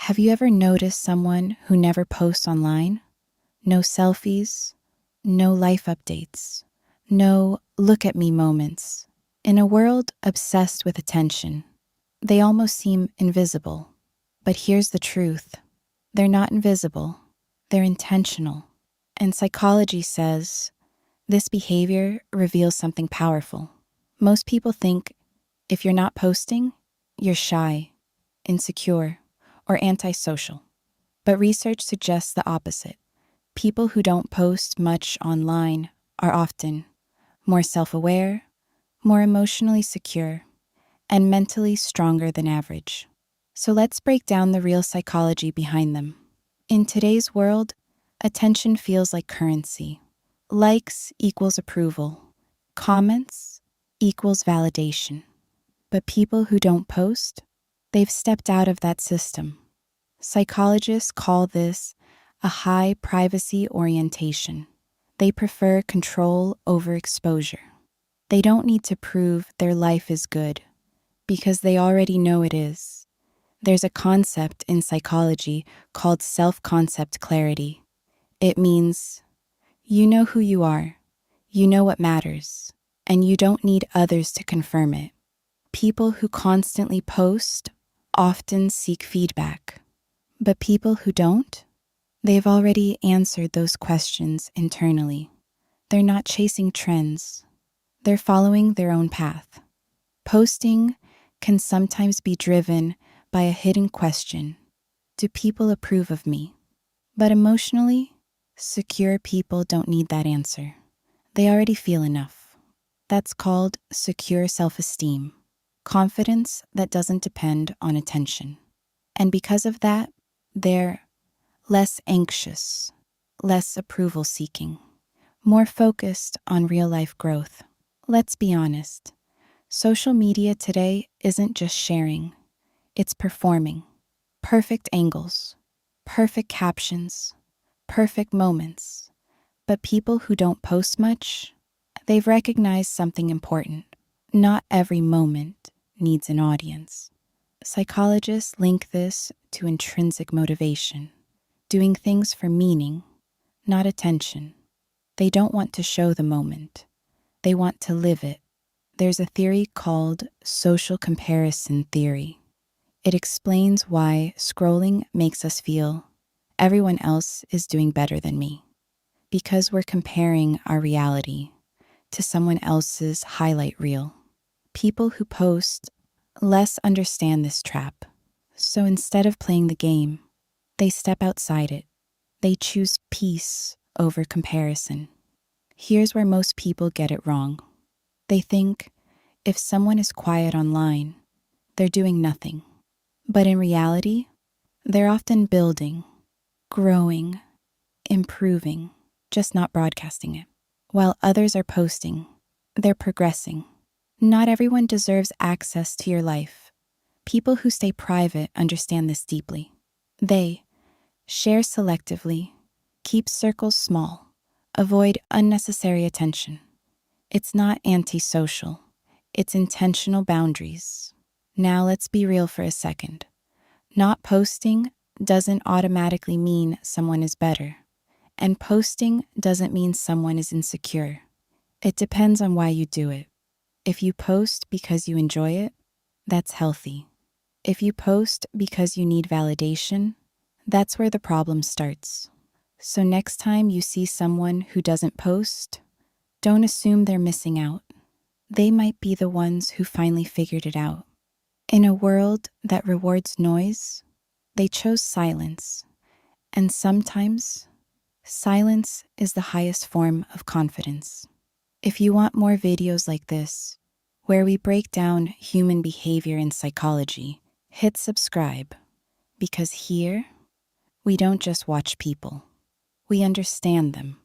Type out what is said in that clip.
Have you ever noticed someone who never posts online? No selfies, no life updates, no look at me moments. In a world obsessed with attention, they almost seem invisible. But here's the truth. They're not invisible. They're intentional. And psychology says this behavior reveals something powerful. Most people think if you're not posting, you're shy, insecure, or antisocial. But research suggests the opposite. People who don't post much online are often more self-aware, more emotionally secure, and mentally stronger than average. So let's break down the real psychology behind them. In today's world, attention feels like currency. Likes equals approval. Comments equals validation. But people who don't post, they've stepped out of that system. Psychologists call this a high privacy orientation. They prefer control over exposure. They don't need to prove their life is good because they already know it is. There's a concept in psychology called self-concept clarity. It means you know who you are, you know what matters, and you don't need others to confirm it. People who constantly post often seek feedback, but people who don't, they've already answered those questions internally. They're not chasing trends. They're following their own path. Posting can sometimes be driven by a hidden question. Do people approve of me? But emotionally, secure people don't need that answer. They already feel enough. That's called secure self-esteem, confidence that doesn't depend on attention. And because of that, they're less anxious, less approval seeking, more focused on real-life growth. Let's be honest. Social media today isn't just sharing, it's performing. Perfect angles, perfect captions, perfect moments. But people who don't post much, they've recognized something important. Not every moment needs an audience. Psychologists link this to intrinsic motivation, doing things for meaning, not attention. They don't want to show the moment. They want to live it. There's a theory called social comparison theory. It explains why scrolling makes us feel everyone else is doing better than me. Because we're comparing our reality to someone else's highlight reel. People who post less understand this trap. So instead of playing the game, they step outside it. They choose peace over comparison. Here's where most people get it wrong. They think if someone is quiet online, they're doing nothing. But in reality, they're often building, growing, improving, just not broadcasting it. While others are posting, they're progressing. Not everyone deserves access to your life. People who stay private understand this deeply. They share selectively, keep circles small, avoid unnecessary attention. It's not antisocial. It's intentional boundaries. Now let's be real for a second. Not posting doesn't automatically mean someone is better. And posting doesn't mean someone is insecure. It depends on why you do it. If you post because you enjoy it, that's healthy. If you post because you need validation, that's where the problem starts. So next time you see someone who doesn't post, don't assume they're missing out. They might be the ones who finally figured it out. In a world that rewards noise, they chose silence. And sometimes, silence is the highest form of confidence. If you want more videos like this, where we break down human behavior and psychology, hit subscribe. Because here, we don't just watch people. We understand them.